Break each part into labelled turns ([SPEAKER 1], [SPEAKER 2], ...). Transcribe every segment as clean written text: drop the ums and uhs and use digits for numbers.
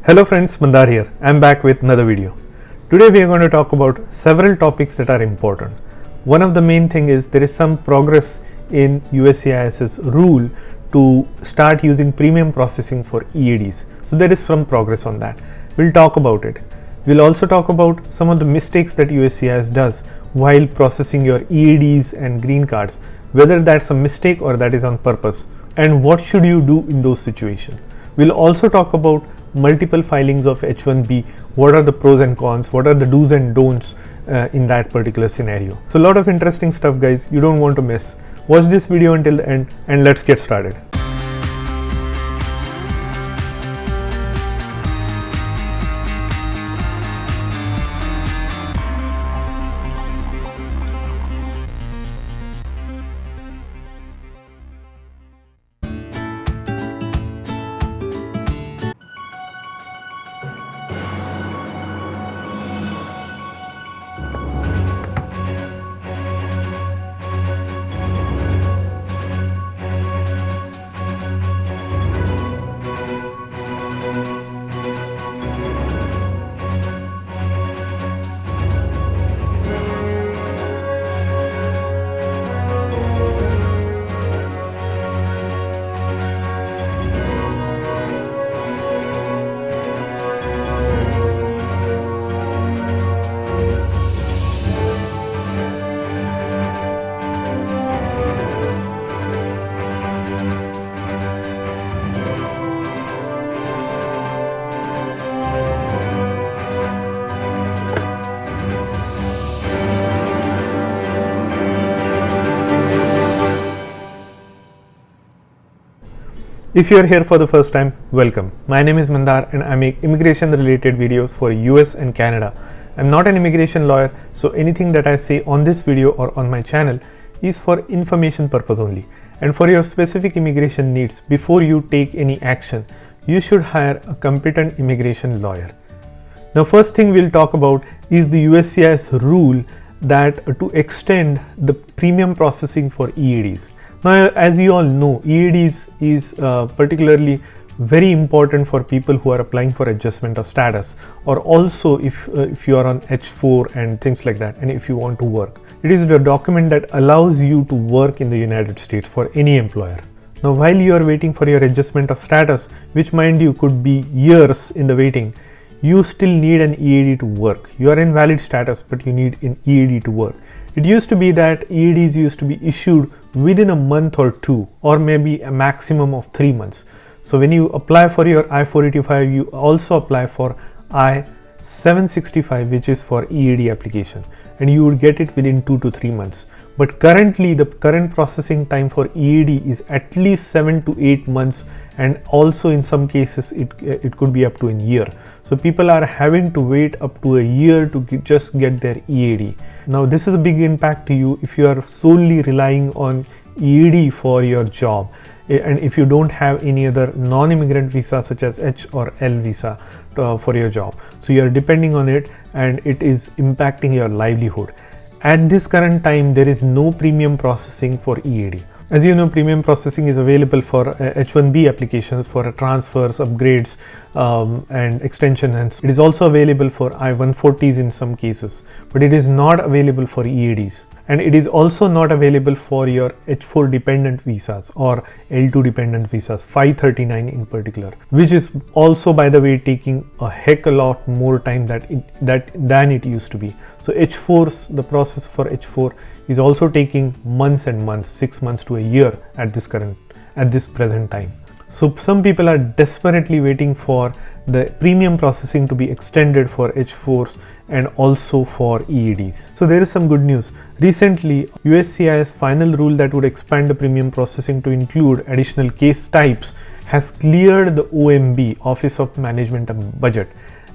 [SPEAKER 1] Hello friends, Mandar here. I'm back with another video. Today we are going to talk about several topics that are important. One of the main thing is there is some progress in USCIS's rule to start using premium processing for EADs. So there is some progress on that. We'll talk about it. We'll also talk about some of the mistakes that USCIS does while processing your EADs and green cards, whether that's a mistake or that is on purpose, and what should you do in those situations. We'll also talk about multiple filings of H1B, what are the pros and cons, what are the do's and don'ts in that particular scenario. So a lot of interesting stuff, guys, you don't want to miss. Watch this video until the end and let's get started. If you are here for the first time, welcome. My name is Mandar and I make immigration related videos for US and Canada. I'm not an immigration lawyer, so anything that I say on this video or on my channel is for information purpose only. And for your specific immigration needs, before you take any action, you should hire a competent immigration lawyer. Now, first thing we'll talk about is the USCIS rule that to extend the premium processing for EADs. Now, as you all know, EADs is particularly very important for people who are applying for adjustment of status, or also if you are on H4 and things like that, and if you want to work. It is the document that allows you to work in the United States for any employer. Now, while you are waiting for your adjustment of status, which mind you could be years in the waiting, you still need an EAD to work. You are in valid status, but you need an EAD to work. It used to be that EADs used to be issued within a month or two, or maybe a maximum of 3 months. So when you apply for your I-485, you also apply for I-765, which is for EAD application, and you would get it within 2 to 3 months. But currently, the current processing time for EAD is at least 7 to 8 months, and also in some cases it could be up to a year. So people are having to wait up to a year to just get their EAD. Now this is a big impact to you if you are solely relying on EAD for your job, and if you don't have any other non-immigrant visa such as H or L visa for your job. So you are depending on it and it is impacting your livelihood. At this current time, there is no premium processing for EAD. As you know, premium processing is available for H1B applications, for transfers, upgrades, and extension, and it is also available for I-140s in some cases, but it is not available for EADs. And it is also not available for your H4 dependent visas or L2 dependent visas, 539 in particular, which is also, by the way, taking a heck a lot more time than it used to be. So H4s, the process for H4 is also taking months and months, 6 months to a year at this present time. So some people are desperately waiting for the premium processing to be extended for H4s and also for EADs. So there is some good news. Recently, USCIS final rule that would expand the premium processing to include additional case types has cleared the OMB, Office of Management and Budget.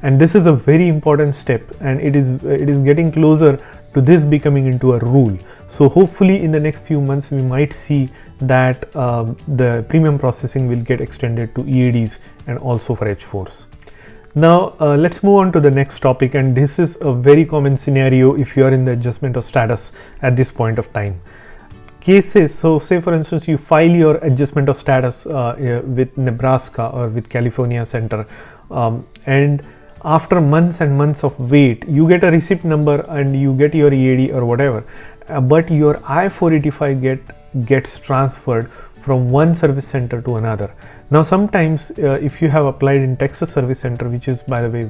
[SPEAKER 1] And this is a very important step, and it is getting closer to this becoming into a rule. So hopefully in the next few months we might see that the premium processing will get extended to EADs and also for H4s. Now let's move on to the next topic, and this is a very common scenario if you are in the adjustment of status at this point of time. Cases, so say for instance you file your adjustment of status with Nebraska or with California Center And after months and months of wait, you get a receipt number and you get your EAD or whatever, but your I-485 gets transferred from one service center to another. Now sometimes if you have applied in Texas Service Center, which is by the way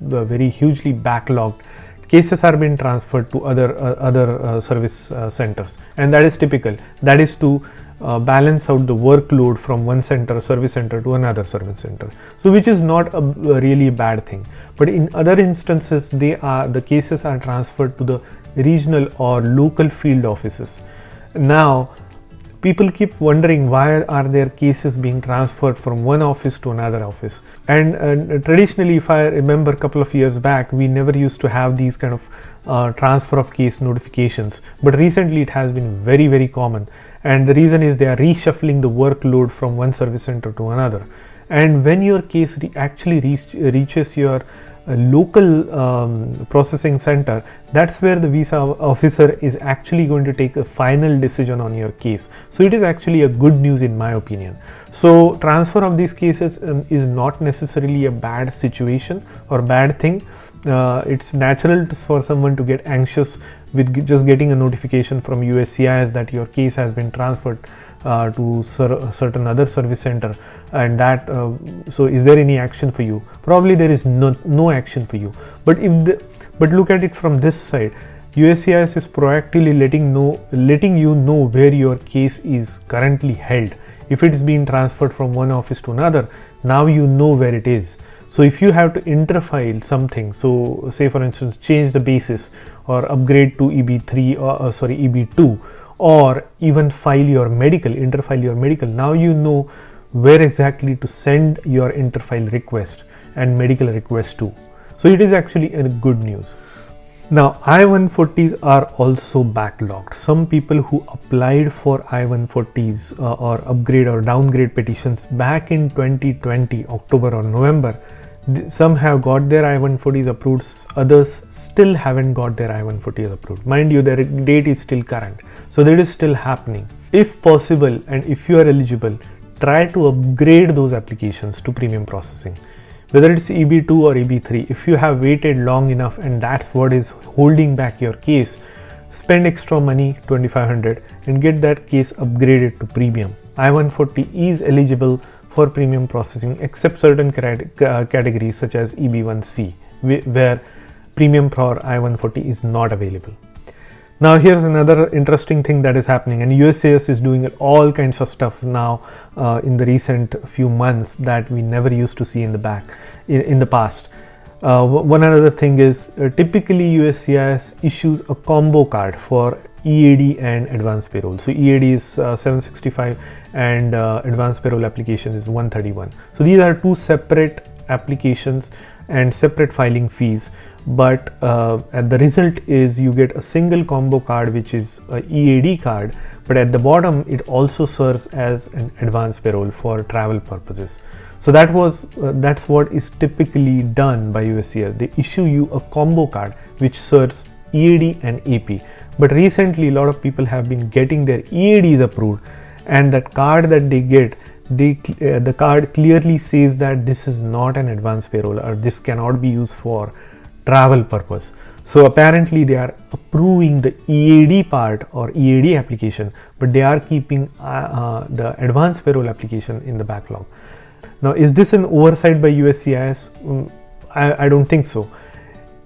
[SPEAKER 1] very hugely backlogged, cases are being transferred to other service centers, and that is typical. That is to balance out the workload from one service center to another service center, so which is not a really bad thing. But in other instances, the cases are transferred to the regional or local field offices. Now people keep wondering, why are their cases being transferred from one office to another office? And traditionally, if I remember a couple of years back, we never used to have these kind of transfer of case notifications, but recently it has been very common, and the reason is they are reshuffling the workload from one service center to another. And when your case actually reaches your local processing center, that's where the visa officer is actually going to take a final decision on your case. So it is actually a good news in my opinion. So transfer of these cases is not necessarily a bad situation or bad thing. It's natural for someone to get anxious with just getting a notification from USCIS that your case has been transferred to a certain other service center, and that so is there any action for you? Probably there is no action for you. But look at it from this side. USCIS is proactively letting you know where your case is currently held. If it is being transferred from one office to another, now you know where it is. So if you have to interfile something, so say for instance change the basis or upgrade to EB3 or EB2, or even interfile your medical, now you know where exactly to send your interfile request and medical request to. So it is actually a good news. Now I-140s are also backlogged. Some people who applied for I-140s or upgrade or downgrade petitions back in 2020, October or November, some have got their I-140s approved, others still haven't got their I-140s approved. Mind you, their date is still current, so that is still happening. If possible and if you are eligible, try to upgrade those applications to premium processing, whether it's EB2 or EB3. If you have waited long enough and that's what is holding back your case, spend extra money, $2,500, and get that case upgraded to premium. I-140 is eligible for premium processing except certain categories such as EB1C, where premium for I-140 is not available. Now here's another interesting thing that is happening, and USCIS is doing all kinds of stuff now in the recent few months that we never used to see in the past. One other thing is typically USCIS issues a combo card for EAD and advanced payroll. So EAD is 765 and advanced payroll application is 131. So these are two separate applications and separate filing fees, but at the result is you get a single combo card, which is a EAD card, but at the bottom it also serves as an advanced payroll for travel purposes. So that's what is typically done by USCIS. They issue you a combo card which serves EAD and AP. But recently a lot of people have been getting their EADs approved, and that card that they get, the card clearly says that this is not an advanced payroll or this cannot be used for travel purpose. So apparently they are approving the EAD part or EAD application, but they are keeping the advanced payroll application in the backlog. Now, is this an oversight by USCIS? I don't think so.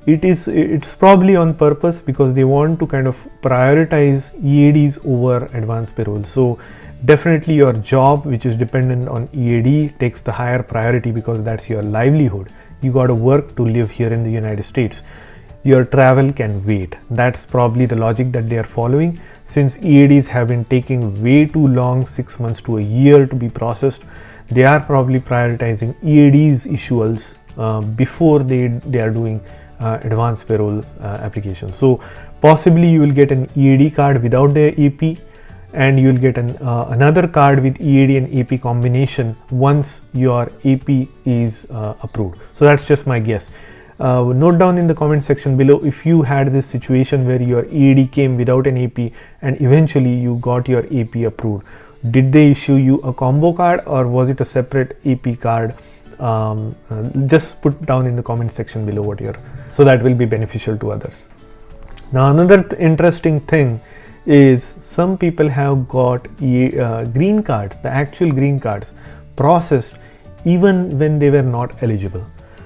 [SPEAKER 1] It's probably on purpose because they want to kind of prioritize EADs over advanced payroll. So definitely your job, which is dependent on EAD, takes the higher priority because that's your livelihood. You got to work to live here in the United States. Your travel can wait. That's probably the logic that they are following. Since EADs have been taking way too long, 6 months to a year to be processed, they are probably prioritizing EADs issuals before they are doing advanced payroll applications. So possibly you will get an EAD card without the AP, and you will get another card with EAD and AP combination once your AP is approved. So that's just my guess. Note down in the comment section below if you had this situation where your EAD came without an AP and eventually you got your AP approved. Did they issue you a combo card or was it a separate AP card just put down in the comment section below what you're, so that will be beneficial to others. Now another interesting thing is some people have got green cards, the actual green cards, processed even when they were not eligible.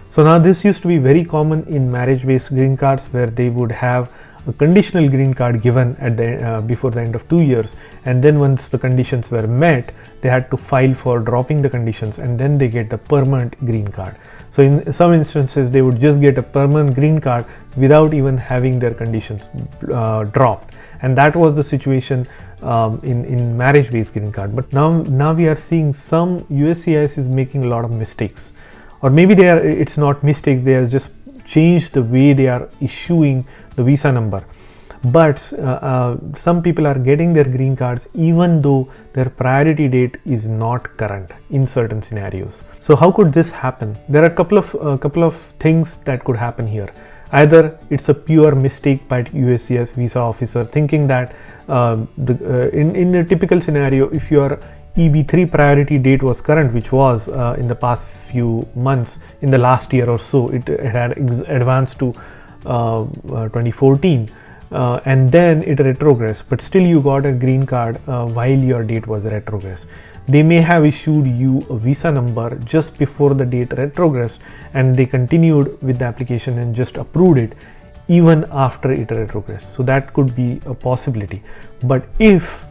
[SPEAKER 1] So now this used to be very common in marriage-based green cards, where they would have a conditional green card given at the before the end of 2 years, and then once the conditions were met, they had to file for dropping the conditions, and then they get the permanent green card. So in some instances they would just get a permanent green card without even having their conditions dropped, and that was the situation in marriage-based green card. But now we are seeing some USCIS is making a lot of mistakes, or maybe it's not mistakes, they are just changed the way they are issuing the visa number. But some people are getting their green cards even though their priority date is not current in certain scenarios. So how could this happen? There are a couple of things that could happen here. Either it's a pure mistake by USCIS visa officer, thinking that in a typical scenario, if your EB3 priority date was current, which was in the past few months, in the last year or so, it had advanced to 2014, and then it retrogressed, but still you got a green card while your date was retrogressed. They may have issued you a visa number just before the date retrogressed, and they continued with the application and just approved it even after it retrogressed. So that could be a possibility. But if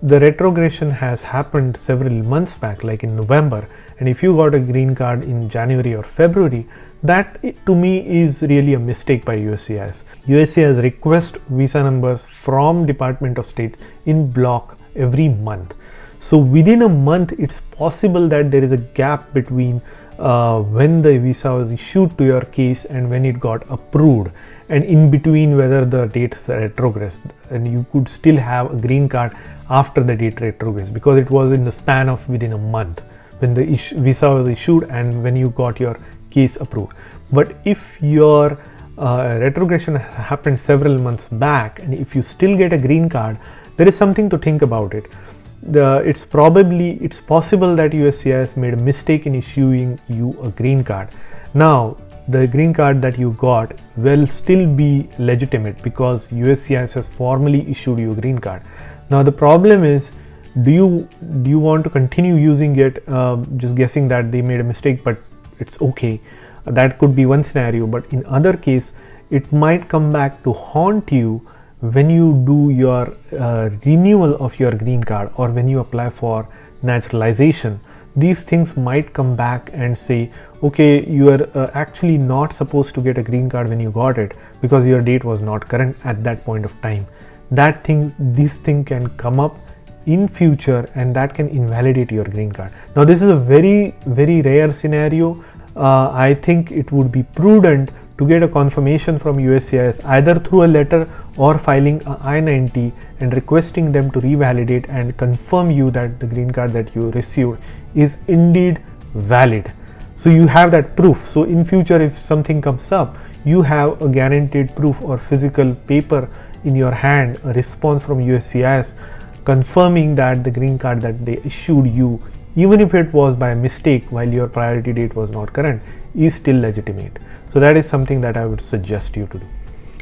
[SPEAKER 1] the retrogression has happened several months back, like in November, and if you got a green card in January or February, that to me is really a mistake by USCIS. USCIS request visa numbers from Department of State in block every month. So within a month, it's possible that there is a gap between when the visa was issued to your case and when it got approved, and in between whether the dates retrogressed, and you could still have a green card after the date retrogressed, because it was in the span of within a month when the visa was issued and when you got your case approved. But if your retrogression happened several months back, and if you still get a green card, there is something to think about it. It's possible that USCIS made a mistake in issuing you a green card. Now the green card that you got will still be legitimate because USCIS has formally issued you a green card. Now the problem is, do you want to continue using it, just guessing that they made a mistake but it's okay? That could be one scenario. But in other case, it might come back to haunt you when you do your renewal of your green card, or when you apply for naturalization. These things might come back and say, okay, you are actually not supposed to get a green card when you got it because your date was not current at that point of time. This thing can come up in future, and that can invalidate your green card. Now this is a very, very rare scenario. I think it would be prudent to get a confirmation from USCIS either through a letter or filing a I-90 and requesting them to revalidate and confirm you that the green card that you received is indeed valid. So you have that proof. So in future, if something comes up, you have a guaranteed proof or physical paper in your hand, a response from USCIS confirming that the green card that they issued you, even if it was by mistake while your priority date was not current, is still legitimate. So that is something that I would suggest you to do.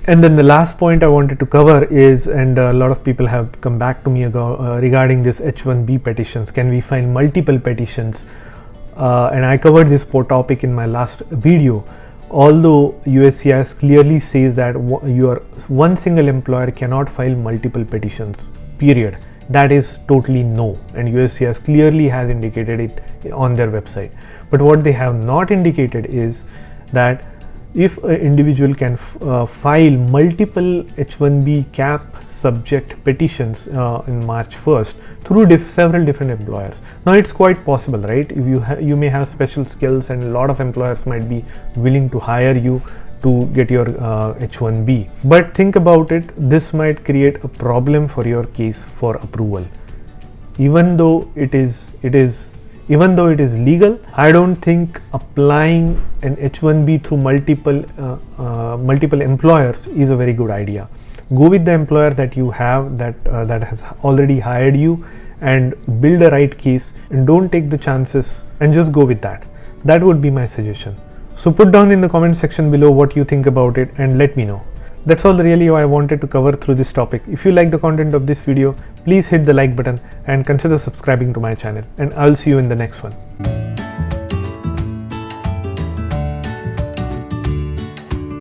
[SPEAKER 1] And then the last point I wanted to cover is, and a lot of people have come back to me regarding this H1B petitions. Can we file multiple petitions? And I covered this topic in my last video. Although USCIS clearly says that one single employer cannot file multiple petitions, period. That is totally no, and USCIS clearly has indicated it on their website. But what they have not indicated is that if an individual can file multiple H1B cap subject petitions in March 1st through several different employers. Now it's quite possible, right? If you may have special skills, and a lot of employers might be willing to hire you to get your H1B. But think about it, this might create a problem for your case for approval. Even though it is legal, I don't think applying an H1B through multiple employers is a very good idea. Go with the employer that you have that has already hired you, and build a right case, and don't take the chances, and just go with that. That would be my suggestion. So put down in the comment section below what you think about it and let me know. That's all really I wanted to cover through this topic. If you like the content of this video, please hit the like button and consider subscribing to my channel, and I'll see you in the next one.